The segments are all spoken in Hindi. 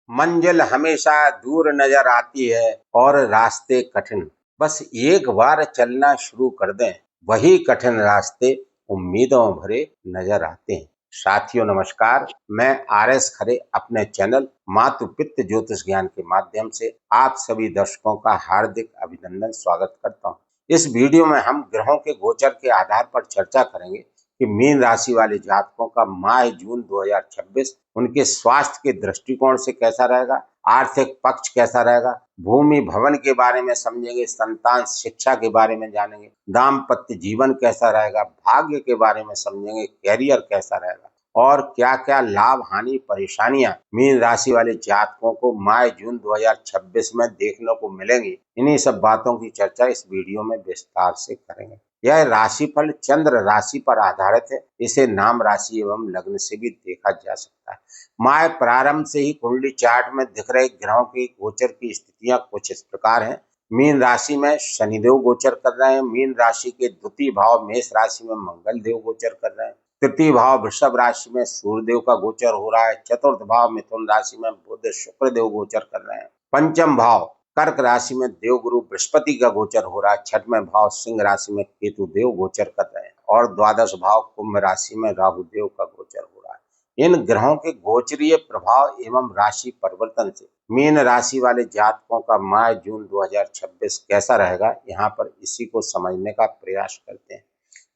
मंजिल हमेशा दूर नजर आती है और रास्ते कठिन। बस एक बार चलना शुरू कर दें, वही कठिन रास्ते उम्मीदों भरे नजर आते हैं। साथियों नमस्कार, मैं आर एस खरे अपने चैनल मातु पित्त ज्योतिष ज्ञान के माध्यम से आप सभी दर्शकों का हार्दिक अभिनंदन स्वागत करता हूं। इस वीडियो में हम ग्रहों के गोचर के आधार पर चर्चा करेंगे कि मीन राशि वाले जातकों का माह जून 2026 उनके स्वास्थ्य के दृष्टिकोण से कैसा रहेगा, आर्थिक पक्ष कैसा रहेगा, भूमि भवन के बारे में समझेंगे, संतान शिक्षा के बारे में जानेंगे, दाम्पत्य जीवन कैसा रहेगा, भाग्य के बारे में समझेंगे, कैरियर कैसा रहेगा और क्या क्या लाभ हानि परेशानियां मीन राशि वाले जातकों को माह जून 2026 में देखने को मिलेंगी। इन्हीं सब बातों की चर्चा इस वीडियो में विस्तार से करेंगे। यह राशिफल चंद्र राशि पर आधारित है। इसे नाम राशि एवं लग्न से भी देखा जा सकता है। माह प्रारंभ से ही कुंडली चार्ट में दिख रहे ग्रहों की गोचर की स्थितियां कुछ इस प्रकार हैं। मीन राशि में शनिदेव गोचर कर रहे हैं। मीन राशि के द्वितीय भाव मेष राशि में मंगल देव गोचर कर रहे हैं। तृतीय भाव वृषभ राशि में सूर्यदेव का गोचर हो रहा है। चतुर्थ भाव मिथुन राशि में बुध शुक्र देव गोचर कर रहे हैं। पंचम भाव कर्क राशि में देवगुरु बृहस्पति का गोचर हो रहा है। छठवें भाव सिंह राशि में केतु देव गोचर कर रहे हैं और द्वादश भाव कुंभ राशि में राहु देव का गोचर हो रहा है। इन ग्रहों के गोचरीय प्रभाव एवं राशि परिवर्तन से मीन राशि वाले जातकों का माह जून 2026 कैसा रहेगा, यहाँ पर इसी को समझने का प्रयास करते हैं।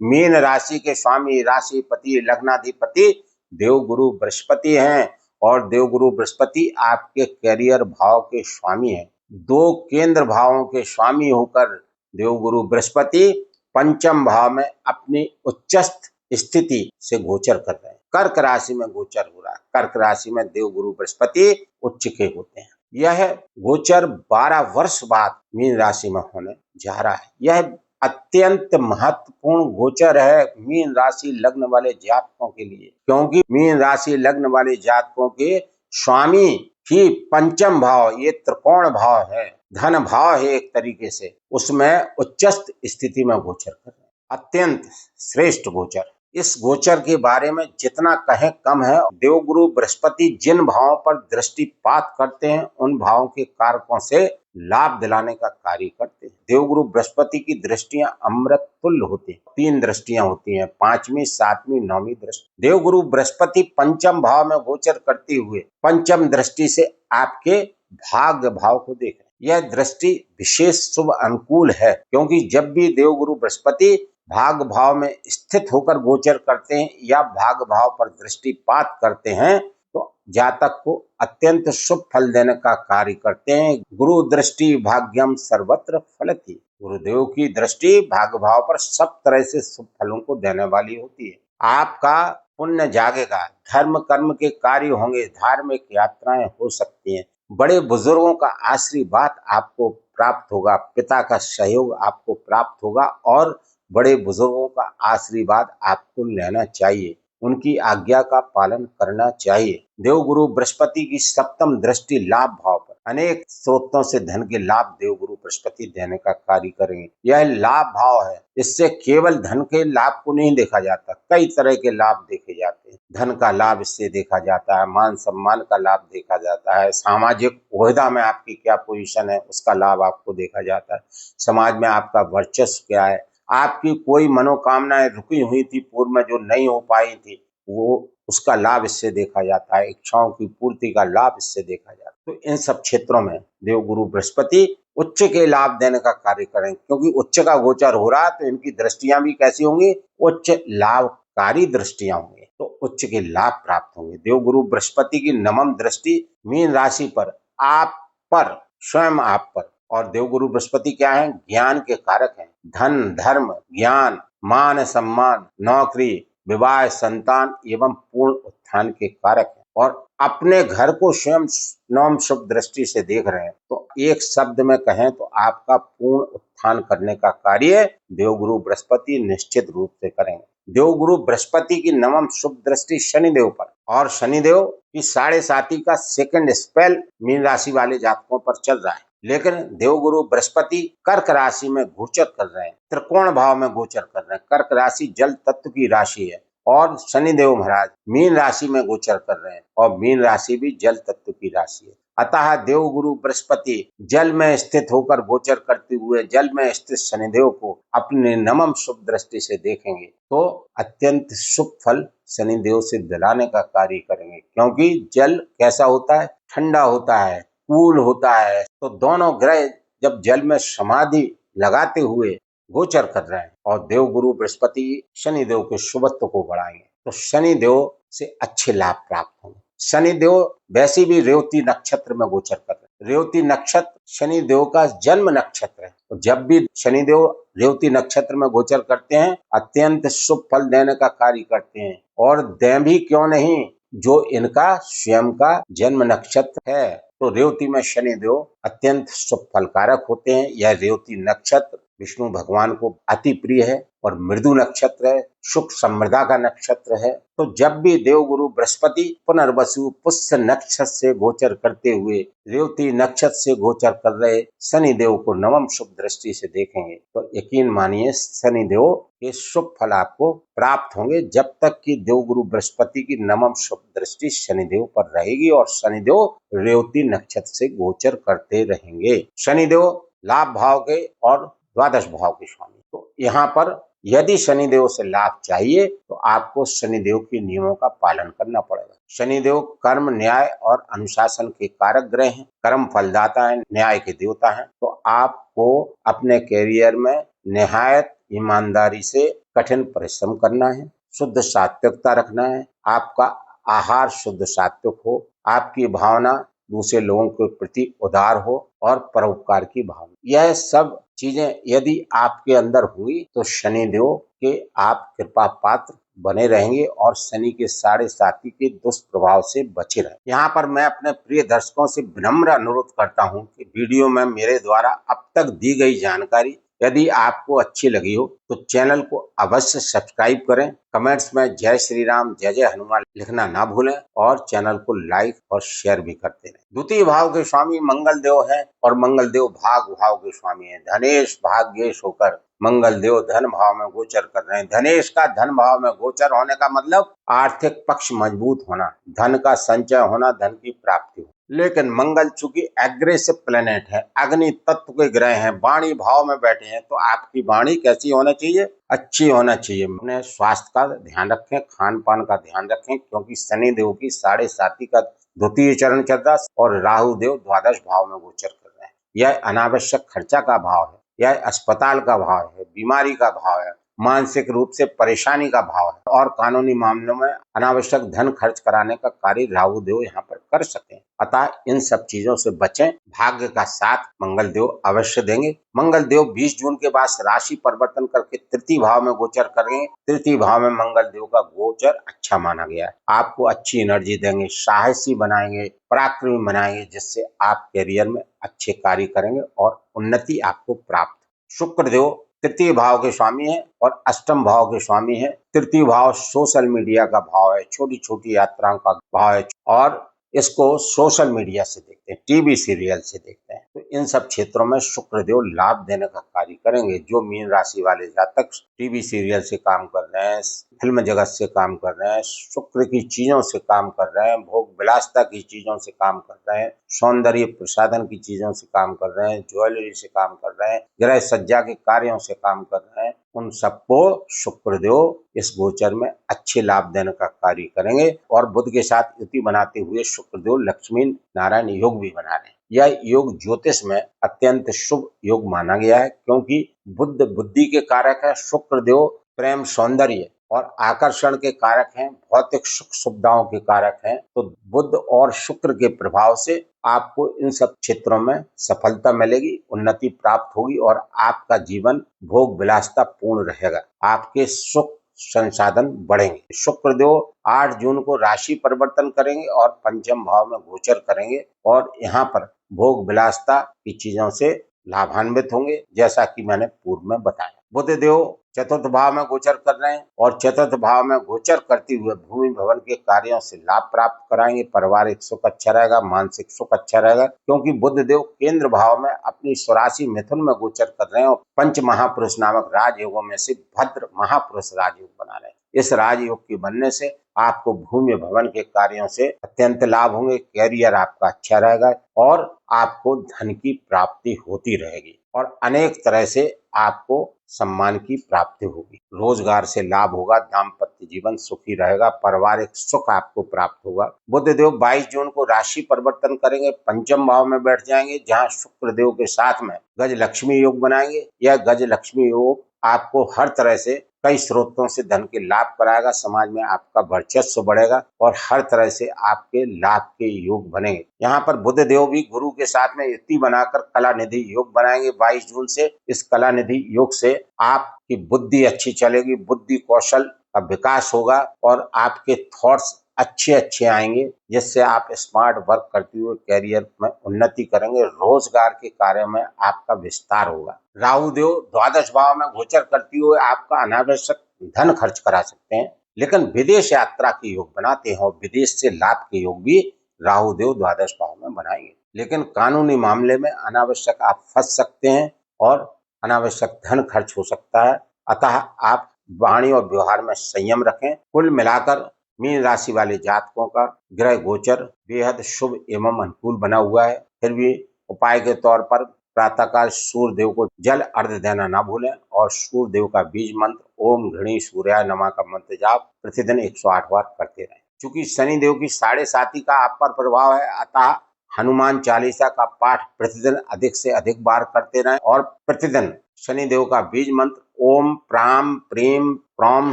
मीन राशि के स्वामी राशिपति लग्नाधिपति देवगुरु बृहस्पति हैं और देवगुरु बृहस्पति आपके कैरियर भाव के स्वामी हैं। दो केंद्र भावों के स्वामी होकर देवगुरु बृहस्पति पंचम भाव में अपनी उच्चस्थ स्थिति से गोचर कर रहे हैं। कर्क राशि में गोचर हो रहा है। कर्क राशि में देवगुरु बृहस्पति उच्च के होते हैं। यह गोचर 12 वर्ष बाद मीन राशि में होने जा रहा है। यह अत्यंत महत्वपूर्ण गोचर है मीन राशि लग्न वाले जातकों के लिए, क्योंकि मीन राशि लग्न वाले जातकों के स्वामी ही पंचम भाव, ये त्रिकोण भाव है, धन भाव है एक तरीके से, उसमें उच्चस्थ स्थिति में गोचर कर रहे हैं। अत्यंत श्रेष्ठ गोचर। इस गोचर के बारे में जितना कहें कम है। देवगुरु बृहस्पति जिन भावों पर दृष्टिपात करते हैं उन भावों के कारकों से लाभ दिलाने का कार्य करते हैं। देवगुरु बृहस्पति की दृष्टियां अमृत तुल्य होती हैं। 3 दृष्टियां होती हैं, 5वीं 7वीं 9वीं दृष्टि। देवगुरु बृहस्पति पंचम भाव में गोचर करते हुए पंचम दृष्टि से आपके भाग्य भाव को देख रहे हैं। यह दृष्टि विशेष शुभ अनुकूल है, क्योंकि जब भी देवगुरु बृहस्पति भाग भाव में स्थित होकर गोचर करते हैं या भाग भाव पर दृष्टिपात करते हैं तो जातक को अत्यंत शुभ फल देने का कार्य करते हैं। गुरु दृष्टि भाग्यम सर्वत्र फलति। गुरुदेव की दृष्टि भाग भाव पर सब तरह से शुभ फलों को देने वाली होती है। आपका पुण्य जागेगा, धर्म कर्म के कार्य होंगे, धार्मिक यात्राएं हो सकती हैं, बड़े बुजुर्गों का आशीर्वाद आपको प्राप्त होगा, पिता का सहयोग आपको प्राप्त होगा और बड़े बुजुर्गों का आशीर्वाद आपको लेना चाहिए, उनकी आज्ञा का पालन करना चाहिए। देवगुरु बृहस्पति की सप्तम दृष्टि लाभ भाव पर अनेक स्रोतों से धन के लाभ देवगुरु बृहस्पति देने का कार्य करेंगे। यह लाभ भाव है, इससे केवल धन के लाभ को नहीं देखा जाता, कई तरह के लाभ देखे जाते हैं। धन का लाभ इससे देखा जाता है, मान सम्मान का लाभ देखा जाता है, सामाजिक ओहदा में आपकी क्या पोजीशन है उसका लाभ आपको देखा जाता है, समाज में आपका वर्चस्व क्या है, आपकी कोई मनोकामनाएं रुकी हुई थी पूर्व में जो नहीं हो पाई थी वो उसका लाभ इससे देखा जाता है, इच्छाओं की पूर्ति का लाभ इससे देखा जाता है। तो इन सब क्षेत्रों में देवगुरु बृहस्पति उच्च के लाभ देने का कार्य करें, क्योंकि उच्च का गोचर हो रहा है तो इनकी दृष्टियां भी कैसी होंगी, उच्च लाभकारी दृष्टियां होंगी, तो उच्च के लाभ प्राप्त होंगे। देवगुरु बृहस्पति की नवम दृष्टि मीन राशि पर, आप पर, स्वयं आप पर, और देवगुरु बृहस्पति क्या है, ज्ञान के कारक हैं। धन धर्म ज्ञान मान सम्मान नौकरी विवाह संतान एवं पूर्ण उत्थान के कारक हैं और अपने घर को स्वयं नवम शुभ दृष्टि से देख रहे हैं। तो एक शब्द में कहें तो आपका पूर्ण उत्थान करने का कार्य देवगुरु बृहस्पति निश्चित रूप से करेंगे। देवगुरु बृहस्पति की नवम शुभ दृष्टि शनिदेव पर, और शनिदेव की 7.5 का सेकंड स्पेल मीन राशि वाले जातकों पर चल रहा है, लेकिन देवगुरु बृहस्पति कर्क राशि में गोचर कर रहे हैं, त्रिकोण भाव में गोचर कर रहे हैं। कर्क राशि जल तत्व की राशि है और शनिदेव महाराज मीन राशि में गोचर कर रहे हैं और मीन राशि भी जल तत्व की राशि है। अतः देव गुरु बृहस्पति जल में स्थित होकर गोचर करते हुए जल में स्थित शनिदेव को अपने नमम शुभ दृष्टि से देखेंगे तो अत्यंत शुभ फल शनिदेव से दिलाने का कार्य करेंगे, क्योंकि जल कैसा होता है, ठंडा होता है, कूल होता है। तो दोनों ग्रह जब जल में समाधि लगाते हुए गोचर कर रहे हैं और देव गुरु बृहस्पति शनिदेव के शुभत्व को बढ़ाएंगे तो शनिदेव से अच्छे लाभ प्राप्त होंगे। शनिदेव वैसे भी रेवती नक्षत्र में गोचर कर रहे हैं। रेवती नक्षत्र शनिदेव का जन्म नक्षत्र है। तो जब भी शनिदेव रेवती नक्षत्र में गोचर करते हैं अत्यंत शुभ फल देने का कार्य करते हैं, और दें भी क्यों नहीं, जो इनका स्वयं का जन्म नक्षत्र है। तो रेवती में शनिदेव अत्यंत शुभ फलकारक होते हैं। यह रेवती नक्षत्र विष्णु भगवान को अति प्रिय है और मृदु नक्षत्र है, सुख समृद्धा का नक्षत्र है। तो जब भी देवगुरु बृहस्पति पुनर्वसु पुष्य नक्षत्र से गोचर करते हुए रेवती नक्षत्र से गोचर कर रहे शनिदेव को नवम शुभ दृष्टि से देखेंगे तो यकीन मानिए शनिदेव के शुभ फल आपको प्राप्त होंगे, जब तक कि देवगुरु बृहस्पति की नवम शुभ दृष्टि शनिदेव पर रहेगी और शनिदेव रेवती नक्षत्र से गोचर करते रहेंगे। शनिदेव लाभ भाव के और द्वादश भाव के स्वामी। तो यहाँ पर यदि शनिदेव से लाभ चाहिए तो आपको शनिदेव के नियमों का पालन करना पड़ेगा। शनिदेव कर्म, न्याय और अनुशासन के कारक ग्रह हैं, कर्म फलदाता है, न्याय के देवता हैं। तो आपको अपने कैरियर में निहायत ईमानदारी से कठिन परिश्रम करना है, शुद्ध सात्विकता रखना है, आपका आहार शुद्ध सात्विक हो, आपकी भावना दूसरे लोगों के प्रति उदार हो और परोपकार की भावना। यह सब चीजें यदि आपके अंदर हुई तो शनिदेव के आप कृपा पात्र बने रहेंगे और शनि के 7.5 के दुष्प्रभाव से बचे रहें। यहाँ पर मैं अपने प्रिय दर्शकों से विनम्र अनुरोध करता हूँ कि वीडियो में मेरे द्वारा अब तक दी गई जानकारी यदि आपको अच्छी लगी हो तो चैनल को अवश्य सब्सक्राइब करें, कमेंट्स में जय श्री राम, जय जय हनुमान लिखना ना भूलें और चैनल को लाइक और शेयर भी करते रहें। द्वितीय भाव के स्वामी मंगल देव है और मंगल देव भाग भाव के स्वामी है। धनेश भाग्येश होकर मंगल देव धन भाव में गोचर कर रहे हैं। धनेश का धन भाव में गोचर होने का मतलब आर्थिक पक्ष मजबूत होना, धन का संचय होना, धन की प्राप्ति हो। लेकिन मंगल चूंकि एग्रेसिव प्लेनेट है, अग्नि तत्व के ग्रह हैं, वाणी भाव में बैठे हैं, तो आपकी वाणी कैसी होना चाहिए, अच्छी होना चाहिए। अपने स्वास्थ्य का ध्यान रखें, खान पान का ध्यान रखें, क्योंकि शनि देव की 7.5 का द्वितीय चरण चल रहा और राहु देव द्वादश भाव में गोचर कर रहे हैं। यह अनावश्यक खर्चा का भाव है, यह अस्पताल का भाव है, बीमारी का भाव है, मानसिक रूप से परेशानी का भाव है और कानूनी मामलों में अनावश्यक धन खर्च कराने का कार्य राहु देव यहाँ पर कर सकते हैं। अतः इन सब चीजों से बचें। भाग्य का साथ मंगल देव अवश्य देंगे। मंगल देव 20 जून के बाद राशि परिवर्तन करके तृतीय भाव में गोचर करेंगे। तृतीय भाव में मंगल देव का गोचर अच्छा माना गया है। आपको अच्छी एनर्जी देंगे, साहसी बनाएंगे, पराक्रमी बनाएंगे, जिससे आप कैरियर में अच्छे कार्य करेंगे और उन्नति आपको प्राप्त। शुक्र देव तृतीय भाव के स्वामी है और अष्टम भाव के स्वामी है। तृतीय भाव सोशल मीडिया का भाव है, छोटी छोटी यात्राओं का भाव है और इसको सोशल मीडिया से देखते हैं, टीवी सीरियल से देखते हैं। तो इन सब क्षेत्रों में शुक्रदेव लाभ देने का कार्य करेंगे। जो मीन राशि वाले जातक टीवी सीरियल से काम कर रहे हैं, फिल्म जगत से काम कर रहे हैं, शुक्र की चीजों से काम कर रहे हैं, भोग विलासता की चीजों से काम कर रहे हैं, सौंदर्य प्रसाधन की चीजों से काम कर रहे हैं, ज्वेलरी से काम कर रहे हैं, गृह सज्जा के कार्यों से काम कर रहे हैं, उन सबको शुक्रदेव इस गोचर में अच्छे लाभ देने का कार्य करेंगे। और बुध के साथ युति बनाते हुए शुक्रदेव लक्ष्मी नारायण योग भी बना रहे हैं। यह योग ज्योतिष में अत्यंत शुभ योग माना गया है, क्योंकि बुध बुद्धि के कारक है, शुक्रदेव प्रेम, सौंदर्य और आकर्षण के कारक हैं, भौतिक सुख सुविधाओं के कारक हैं। तो बुध और शुक्र के प्रभाव से आपको इन सब क्षेत्रों में सफलता मिलेगी, उन्नति प्राप्त होगी और आपका जीवन भोग विलासता पूर्ण रहेगा। आपके सुख संसाधन बढ़ेंगे। शुक्रदेव 8 जून को राशि परिवर्तन करेंगे और पंचम भाव में गोचर करेंगे और यहाँ पर भोग विलासता की चीजों से लाभान्वित होंगे, जैसा कि मैंने पूर्व में बताया। बुध देव चतुर्थ भाव में गोचर कर रहे हैं और चतुर्थ भाव में गोचर करते हुए भूमि भवन के कार्यों से लाभ प्राप्त कराएंगे। पारिवारिक सुख अच्छा रहेगा, मानसिक सुख अच्छा रहेगा, क्योंकि बुध देव केंद्र भाव में अपनी स्वराशि मिथुन में गोचर कर रहे हैं और पंच महापुरुष नामक राजयोगों में से भद्र महापुरुष राजयोग बना रहे हैं। इस राजयोग के बनने से आपको भूमि भवन के कार्यों से अत्यंत लाभ होंगे, कैरियर आपका अच्छा रहेगा और आपको धन की प्राप्ति होती रहेगी और अनेक तरह से आपको सम्मान की प्राप्ति होगी, रोजगार से लाभ होगा, दाम्पत्य जीवन सुखी रहेगा, पारिवारिक सुख आपको प्राप्त होगा। बुध देव 22 जून को राशि परिवर्तन करेंगे, पंचम भाव में बैठ जाएंगे, जहां शुक्र देव के साथ में गज लक्ष्मी योग बनाएंगे। यह गज लक्ष्मी योग आपको हर तरह से कई स्रोतों से धन के लाभ कराएगा, समाज में आपका वर्चस्व बढ़ेगा और हर तरह से आपके लाभ के योग बनेंगे। यहाँ पर बुध देव भी गुरु के साथ में युति बनाकर कला निधि योग बनाएंगे 22 जून से। इस कला निधि योग से आपकी बुद्धि अच्छी चलेगी, बुद्धि कौशल का विकास होगा और आपके थॉट्स अच्छे आएंगे, जिससे आप स्मार्ट वर्क करते हुए कैरियर में उन्नति करेंगे, रोजगार के कार्य में आपका विस्तार होगा। राहु देव द्वादश भाव में गोचर करते हुए आपका अनावश्यक धन खर्च करा सकते हैं, लेकिन विदेश यात्रा के योग बनाते हैं और विदेश से लाभ के योग भी राहु देव द्वादश भाव में बनाएंगे। लेकिन कानूनी मामले में अनावश्यक आप फंस सकते हैं और अनावश्यक धन खर्च हो सकता है, अतः आप वाणी और व्यवहार में संयम रखें। कुल मिलाकर मीन राशि वाले जातकों का ग्रह गोचर बेहद शुभ एवं अनुकूल बना हुआ है। फिर भी उपाय के तौर पर प्रातःकाल सूर्य देव को जल अर्घ्य देना ना भूलें और सूर्य देव का बीज मंत्र ओम घृणी सूर्याय नमः का मंत्र जाप प्रतिदिन 108 बार करते रहें। चूंकि शनि देव की 7.5 का आप पर प्रभाव है, अतः हनुमान चालीसा का पाठ प्रतिदिन अधिक से अधिक बार करते रहें और प्रतिदिन शनि देव का बीज मंत्र ओम प्राम प्रेम प्रौम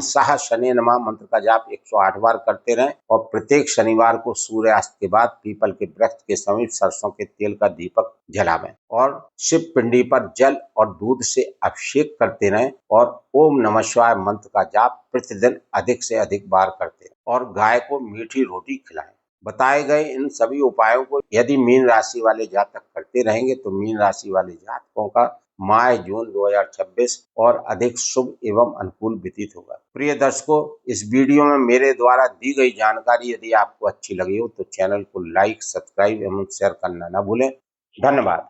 सह शनि नमः मंत्र का जाप 108 बार करते रहें और प्रत्येक शनिवार को सूर्यास्त के बाद पीपल के वृक्ष के समीप सरसों के तेल का दीपक जलावें और शिव पिंडी पर जल और दूध से अभिषेक करते रहें और ओम नमः शिवाय मंत्र का जाप प्रतिदिन अधिक से अधिक बार करते रहें और गाय को मीठी रोटी खिलाएं। बताए गए इन सभी उपायों को यदि मीन राशि वाले जातक करते रहेंगे तो मीन राशि वाले जातकों का माह जून 2026 और अधिक शुभ एवं अनुकूल व्यतीत होगा। प्रिय दर्शकों, इस वीडियो में मेरे द्वारा दी गई जानकारी यदि आपको अच्छी लगी हो तो चैनल को लाइक, सब्सक्राइब एवं शेयर करना न भूलें। धन्यवाद।